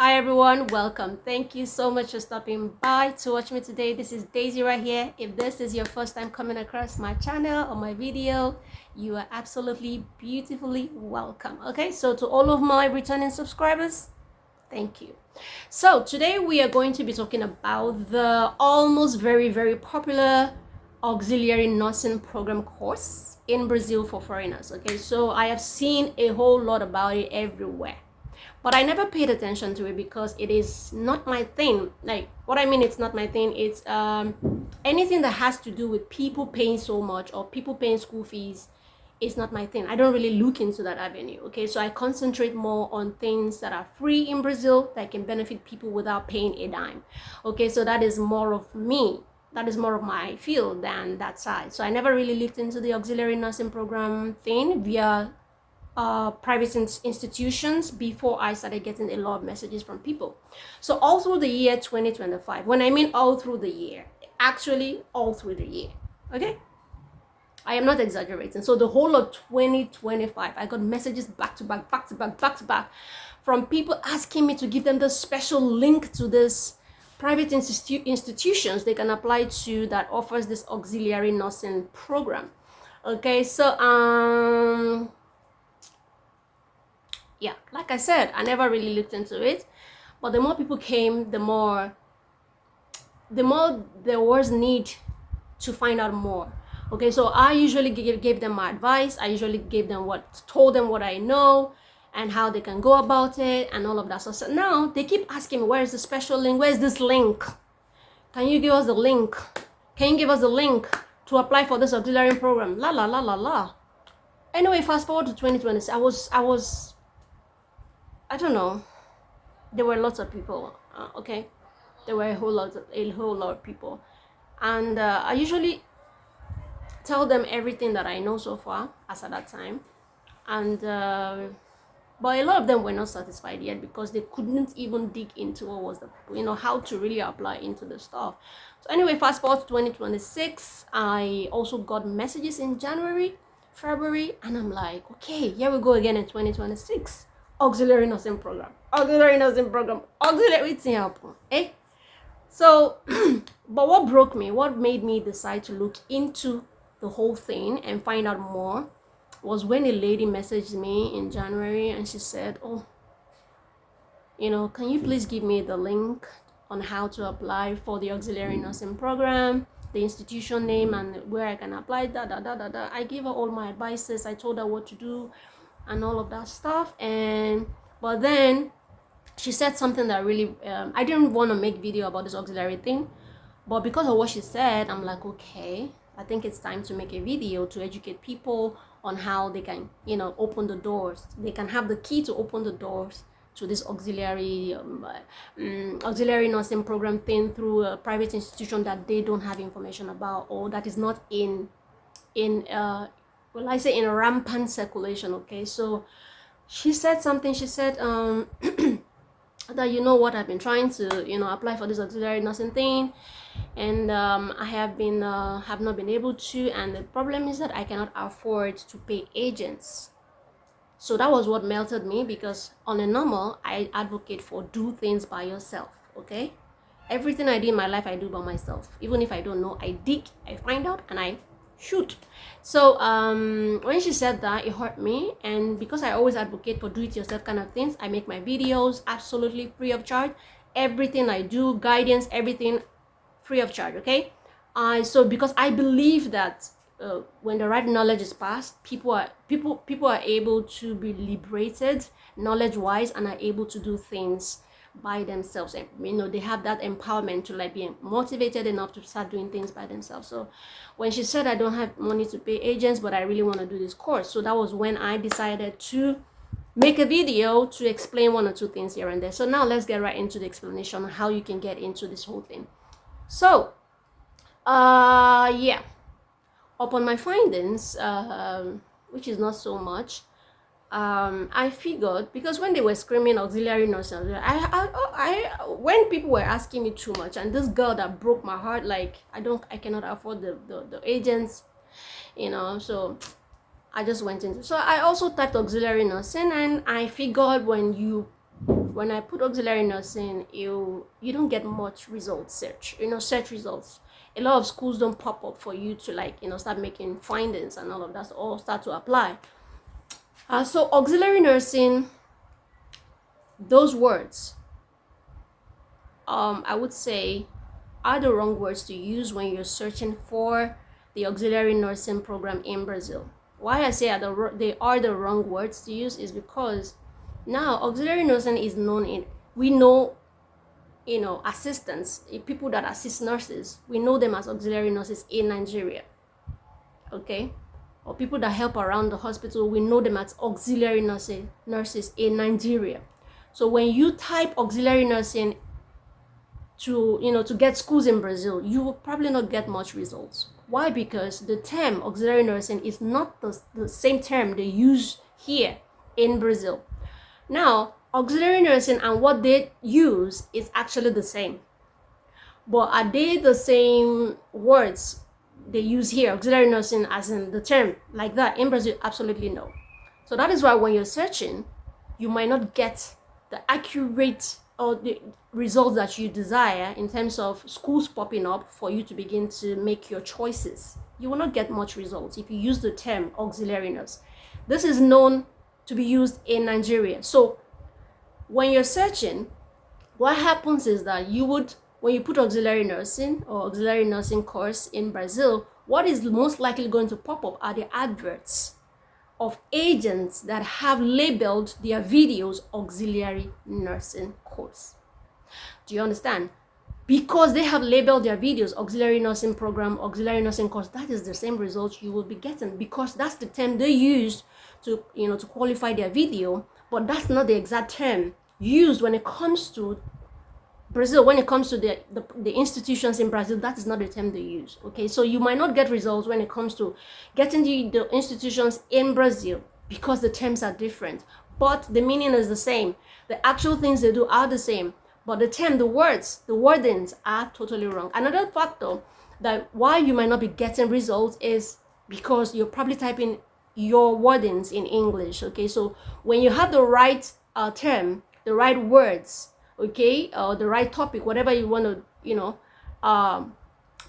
Hi everyone, welcome. Thank you so much for stopping by to watch me today. This is Daisy right here. If this is your first time coming across my channel or my video, you are absolutely beautifully welcome. Okay, so to all of my returning subscribers, thank you. So today we are going to be talking about the almost very popular auxiliary nursing program course in Brazil for foreigners. Okay, so I have seen a whole lot about it everywhere, but I never paid attention to it because it is not my thing. Like, what I mean, it's not my thing. It's anything that has to do with people paying so much or people paying school fees is not my thing. I don't really look into that avenue. Okay, so I concentrate more on things that are free in Brazil that can benefit people without paying a dime. Okay, so that is more of me. That is more of my field than that side. So I never really looked into the auxiliary nursing program thing via private institutions before I started getting a lot of messages from people. So all through the year 2025, when I mean all through the year, actually all through the year, okay? I am not exaggerating. So the whole of 2025, I got messages back to back from people asking me to give them the special link to this private institutions they can apply to that offers this auxiliary nursing program. Okay, so yeah, like I said, I never really looked into it, but the more people came, the more there was need to find out more. Okay, so I usually gave them my advice. I usually told them what I know and how they can go about it and all of that. So now they keep asking me, where's the special link? Where's this link? Can you give us the link? Can you give us the link to apply for this auxiliary program? La la la la la. Anyway, fast forward to 2020. I don't know. There were lots of people. Okay, there were a whole lot of people, and I usually tell them everything that I know so far as at that time, and but a lot of them were not satisfied yet because they couldn't even dig into what was how to really apply into the stuff. So anyway, fast forward to 2026, I also got messages in January, February, and I'm like, okay, here we go again in 2026. Auxiliary nursing program, auxiliary thing happen, eh? So but what made me decide to look into the whole thing and find out more was when a lady messaged me in January and she said, oh, can you please give me the link on how to apply for the auxiliary nursing program, the institution name, and where I can apply, I gave her all my advices. I told her what to do and all of that stuff. But then she said something that really I didn't want to make video about this auxiliary thing, but because of what she said, I'm like, okay, I think it's time to make a video to educate people on how they can open the doors. They can have the key to open the doors to this auxiliary nursing program thing through a private institution that they don't have information about, or that is not in rampant circulation. Okay, so she said something. She said that what, I've been trying to apply for this auxiliary nursing thing, and I have not been able to, and the problem is that I cannot afford to pay agents. So that was what melted me, because on a normal, I advocate for do things by yourself. Okay, everything I do in my life, I do by myself. Even if I don't know, I dig, I find out, and I shoot. So when she said that, it hurt me, and because I always advocate for do it yourself kind of things, I make my videos absolutely free of charge. Everything I do, guidance, everything free of charge. Okay, so because I believe that when the right knowledge is passed, people are able to be liberated knowledge wise and are able to do things by themselves, and they have that empowerment to be motivated enough to start doing things by themselves. So when she said I don't have money to pay agents, but I really want to do this course, so that was when I decided to make a video to explain one or two things here and there. So now let's get right into the explanation on how you can get into this whole thing. So yeah, upon my findings, which is not so much, I figured, because when they were screaming auxiliary nurse, when people were asking me too much, and this girl that broke my heart, like I cannot afford the agents, so I just went into, so I also typed auxiliary nursing, and I figured when you when I put auxiliary nursing, you don't get much results search results. A lot of schools don't pop up for you to like start making findings and all of that, or start to apply. So auxiliary nursing, those words, I would say, are the wrong words to use when you're searching for the auxiliary nursing program in Brazil. Why I say they are the wrong words to use is because now auxiliary nursing is known we know assistants, people that assist nurses, we know them as auxiliary nurses in Nigeria, okay? Or people that help around the hospital, we know them as auxiliary nurses in Nigeria. So when you type auxiliary nursing to get schools in Brazil, you will probably not get much results. Why? Because the term auxiliary nursing is not the same term they use here in Brazil. Now, auxiliary nursing and what they use is actually the same. But are they the same words they use here, auxiliary nursing as in the term like that in Brazil? Absolutely no. So that is why when you're searching, you might not get the accurate or the results that you desire in terms of schools popping up for you to begin to make your choices. You will not get much results if you use the term auxiliary nurse. This is known to be used in Nigeria. So when you're searching, what happens is that when you put auxiliary nursing or auxiliary nursing course in Brazil, what is most likely going to pop up are the adverts of agents that have labeled their videos auxiliary nursing course. Do you understand? Because they have labeled their videos auxiliary nursing program, auxiliary nursing course, that is the same result you will be getting, because that's the term they use to qualify their video. But that's not the exact term used when it comes to Brazil. When it comes to the institutions in Brazil, that is not the term they use. Okay, so you might not get results when it comes to getting the institutions in Brazil because the terms are different, but the meaning is the same. The actual things they do are the same, but the term, the words, the wordings are totally wrong. Another factor that why you might not be getting results is because you're probably typing your wordings in English. Okay, so when you have the right term, the right words, okay, the right topic, whatever you want to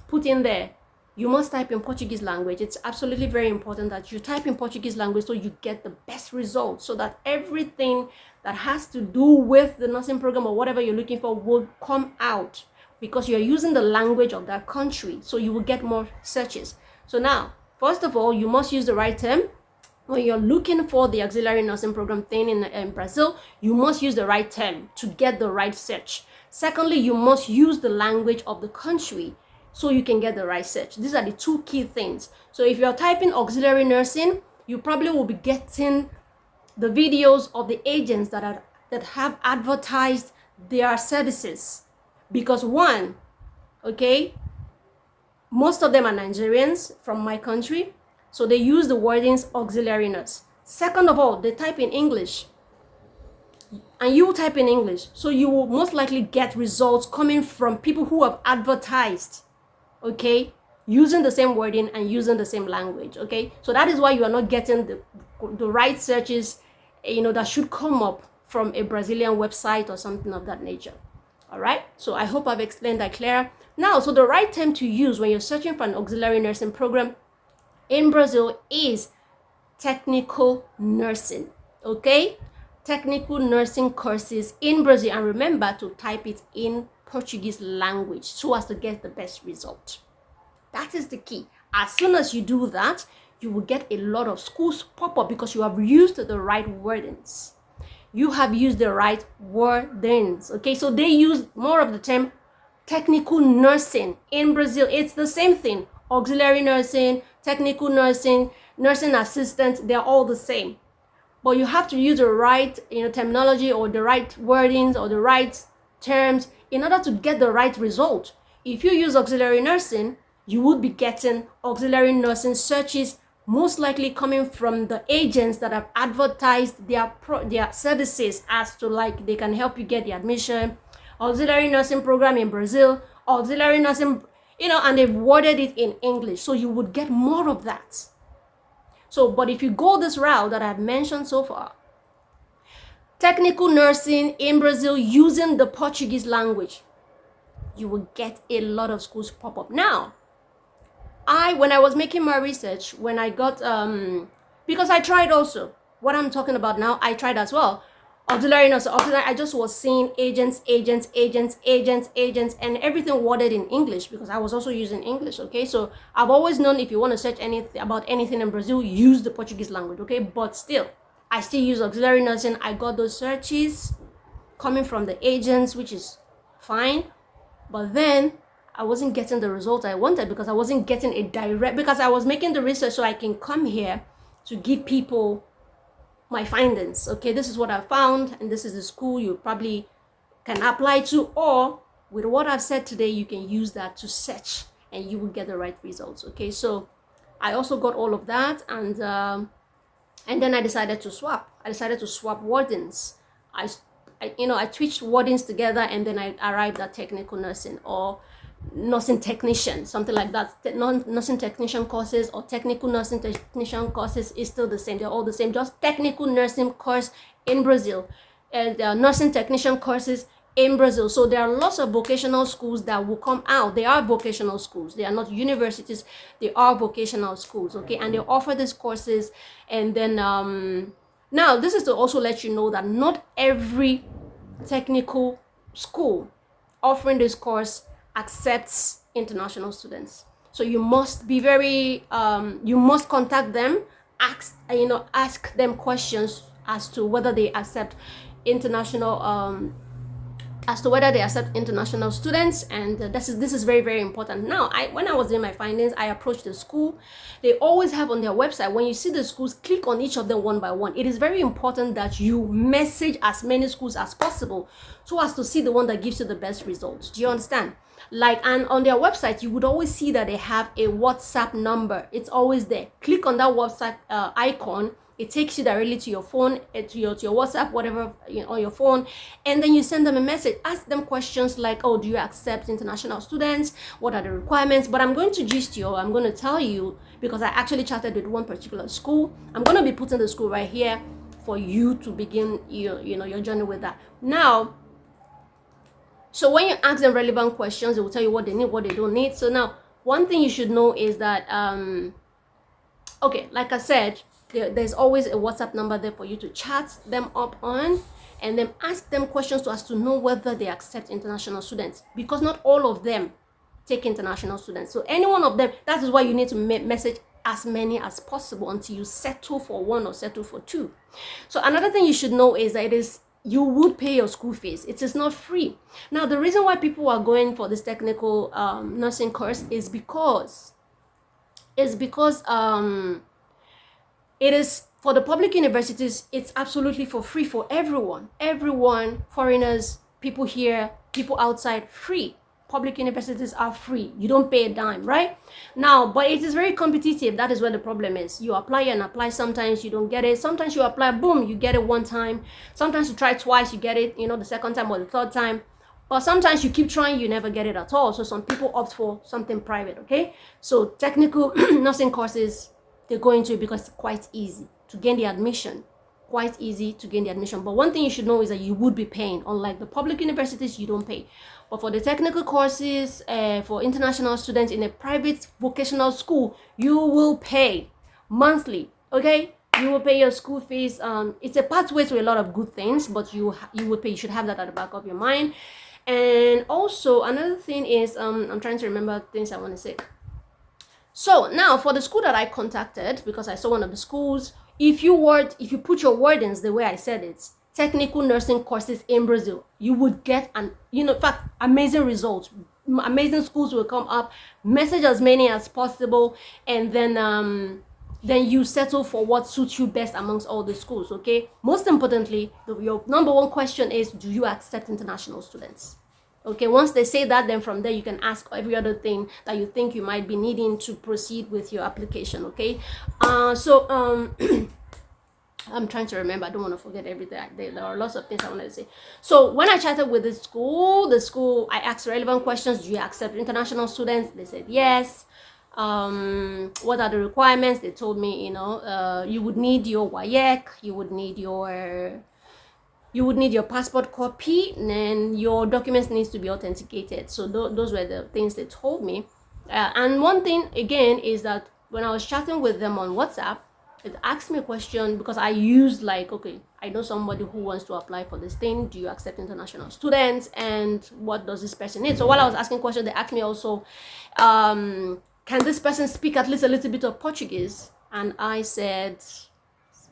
put in there, you must type in Portuguese language. It's absolutely very important that you type in Portuguese language so you get the best results, so that everything that has to do with the nursing program or whatever you're looking for will come out, because you're using the language of that country, so you will get more searches. So now, first of all, you must use the right term. When you're looking for the auxiliary nursing program thing in Brazil, you must use the right term to get the right search. Secondly, you must use the language of the country so you can get the right search. These are the two key things. So if you're typing auxiliary nursing, you probably will be getting the videos of the agents that have advertised their services. Because one, okay, most of them are Nigerians from my country, so they use the wordings auxiliary nurse. Second of all, they type in English, and you type in English, so you will most likely get results coming from people who have advertised, okay, using the same wording and using the same language. Okay, so that is why you are not getting the right searches that should come up from a Brazilian website or something of that nature. All right, so I hope I've explained that clearer now. So the right term to use when you're searching for an auxiliary nursing program in Brazil is technical nursing. Okay, technical nursing courses in Brazil, and remember to type it in Portuguese language so as to get the best result. That is the key. As soon as you do that, you will get a lot of schools pop up because you have used the right wordings. You have used the right wordings. Okay, so they use more of the term technical nursing in Brazil. It's the same thing. Auxiliary nursing, technical nursing, nursing assistant, they're all the same. But you have to use the right terminology or the right wordings or the right terms in order to get the right result. If you use auxiliary nursing, you would be getting auxiliary nursing searches most likely coming from the agents that have advertised their services as to like they can help you get the admission, auxiliary nursing program in Brazil, auxiliary nursing, and they've worded it in English, so you would get more of that. So, but if you go this route that I've mentioned so far, technical nursing in Brazil using the Portuguese language, you will get a lot of schools pop up. Now, when I was making my research, when I got, because I tried also, what I'm talking about now, I tried as well. Auxiliary nurse, auxiliary, I just was seeing agents, and everything worded in English because I was also using English, okay? So I've always known if you want to search anything about anything in Brazil, use the Portuguese language, okay? But still, I still use auxiliary nursing. I got those searches coming from the agents, which is fine. But then I wasn't getting the result I wanted because I wasn't getting a direct, because I was making the research so I can come here to give people my findings. Okay, this is what I found, and this is the school you probably can apply to, or with what I've said today, you can use that to search and you will get the right results. Okay, so I also got all of that, and then I decided to swap. I decided to swap wordings. I twitched wordings together, and then I arrived at technical nursing or nursing technician, something like that. Nursing technician courses or technical nursing technician courses is still the same. They're all the same. Just technical nursing course in Brazil, and nursing technician courses in Brazil. So there are lots of vocational schools that will come out. They are vocational schools. They are not universities. They are vocational schools. Okay, and they offer these courses. And then now this is to also let you know that not every technical school offering this course accepts international students. So you must be very you must contact them, ask them questions as to whether they accept international students. And this is very, very important. Now, when I was doing my findings, I approached the school. They always have on their website, when you see the schools, click on each of them one by one. It is very important that you message as many schools as possible so as to see the one that gives you the best results. Do you understand? And on their website, you would always see that they have a WhatsApp number. It's always there. Click on that WhatsApp icon. It takes you directly to your phone, to your WhatsApp, whatever, on your phone, and then you send them a message. Ask them questions like, oh, do you accept international students? What are the requirements? But I'm going to gist you, I'm going to tell you, because I actually chatted with one particular school. I'm going to be putting the school right here for you to begin your journey with that. Now, so when you ask them relevant questions, they will tell you what they need, what they don't need. So now, one thing you should know is that, okay, like I said, there's always a WhatsApp number there for you to chat them up on, and then ask them questions as to know whether they accept international students, because not all of them take international students. So any one of them, that is why you need to message as many as possible until you settle for one or settle for two. So another thing you should know is that you would pay your school fees. It is not free. Now, the reason why people are going for this technical nursing course is because it is for the public universities. It's absolutely for free for everyone, foreigners, people here, people outside, free. Public universities are free. You don't pay a dime, right? Now, but it is very competitive. That is where the problem is. You apply and apply. Sometimes you don't get it. Sometimes you apply, boom, you get it one time. Sometimes you try twice, you get it, the second time or the third time. But sometimes you keep trying, you never get it at all. So some people opt for something private, okay? So technical nursing courses, they go into it because it's quite easy to gain the admission. But one thing you should know is that you would be paying. Unlike the public universities, you don't pay. But for the technical courses, for international students in a private vocational school, you will pay monthly, okay? You will pay your school fees. It's a pathway to a lot of good things, but you will pay. You should have that at the back of your mind. And also, another thing is, I'm trying to remember things I want to say. So now for the school that I contacted, because I saw one of the schools, if you put your wordings the way I said it, technical nursing courses in Brazil, you would get in fact, amazing results. Amazing schools will come up. Message as many as possible, and then you settle for what suits you best amongst all the schools. Okay. Most importantly, your number one question is, do you accept international students? Okay, once they say that, then from there you can ask every other thing that you think you might be needing to proceed with your application. Okay, I'm trying to remember. I don't want to forget everything. There are lots of things I wanted to say. So when I chatted with the school, I asked relevant questions. Do you accept international students? They said yes. What are the requirements? They told me, you would need your WAEC, you would need your you would need your passport copy, and your documents needs to be authenticated. So those were the things they told me. And one thing again is that when I was chatting with them on WhatsApp, it asked me a question because I used like, okay, I know somebody who wants to apply for this thing. Do you accept international students? And what does this person need? So while I was asking questions, they asked me also, can this person speak at least a little bit of Portuguese? And I said,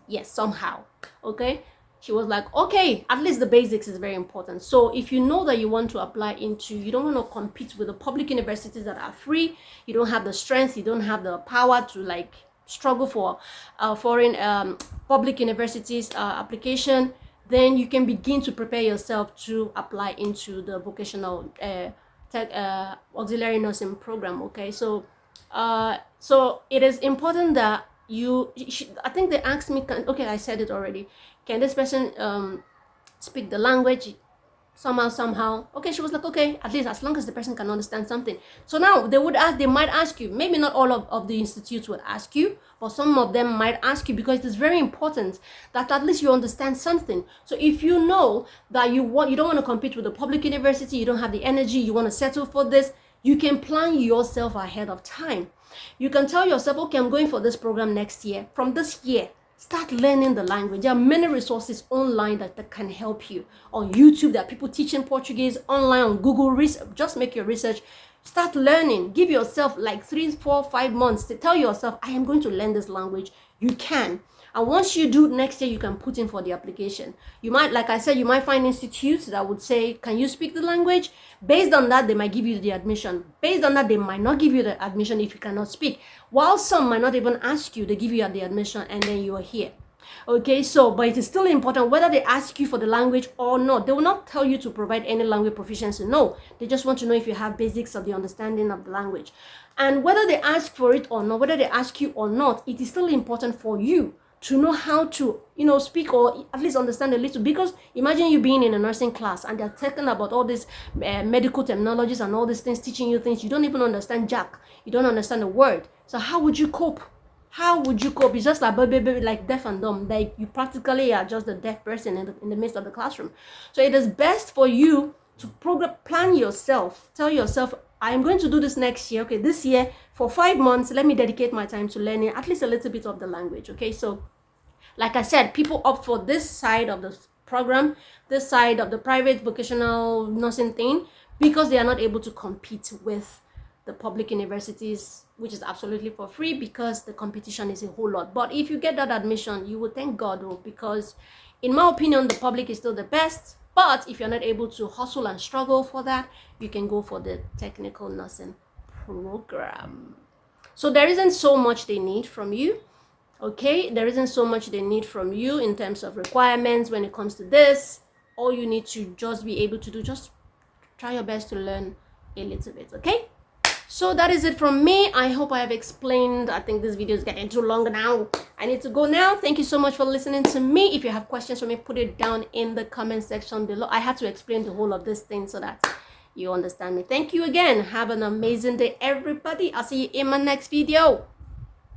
yes, somehow. Okay. She was like, okay, at least the basics is very important. So if you know that you want to apply into, you don't want to compete with the public universities that are free, you don't have the strength, you don't have the power to like struggle for foreign public universities application, then you can begin to prepare yourself to apply into the vocational auxiliary nursing program. Okay, so so it is important that I think they asked me, okay, I said it already, can this person speak the language somehow? Okay, she was like, okay, at least as long as the person can understand something. So now they might ask you, maybe not all of the institutes would ask you, but some of them might ask you, because it is very important that at least you understand something. So if you know that you don't want to compete with the public university, you don't have the energy, you want to settle for this, you can plan yourself ahead of time. You can tell yourself, okay, I'm going for this program next year. From this year, start learning the language. There are many resources online that can help you. On YouTube, there are people teaching Portuguese online, on Google. Just make your research. Start learning. Give yourself like 3, 4, 5 months to tell yourself, I am going to learn this language. You can. And once you do, next year you can put in for the application. You might, like I said, you might find institutes that would say, can you speak the language? Based on that, they might give you the admission. Based on that, they might not give you the admission if you cannot speak. While some might not even ask you, they give you the admission and then you are here. Okay, so, but it is still important whether they ask you for the language or not. They will not tell you to provide any language proficiency. No, they just want to know if you have basics of the understanding of the language. And whether they ask for it or not, whether they ask you or not, it is still important for you to know how to, speak or at least understand a little. Because imagine you being in a nursing class and they're talking about all these medical terminologies and all these things, teaching you things you don't even understand jack. You don't understand the word. So how would you cope? How would you cope? It's just like deaf and dumb. Like you practically are just a deaf person in the midst of the classroom. So it is best for you to plan yourself. Tell yourself, I'm going to do this next year. Okay, this year for 5 months, let me dedicate my time to learning at least a little bit of the language. Okay, so like I said, people opt for this side of the program, this side of the private vocational nursing thing, because they are not able to compete with the public universities, which is absolutely for free, because the competition is a whole lot. But if you get that admission, you will thank God, because in my opinion, the public is still the best. But if you're not able to hustle and struggle for that, you can go for the technical nursing program. So there isn't so much they need from you. Okay, there isn't so much they need from you in terms of requirements when it comes to this. All you need to just be able to do, just try your best to learn a little bit. Okay, so that is it from me. I hope I have explained. I think this video is getting too long now. I need to go now. Thank you so much for listening to me. If you have questions for me, put it down in the comment section below. I had to explain the whole of this thing so that you understand me. Thank you again. Have an amazing day, everybody. I'll see you in my next video.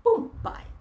Boom. Bye.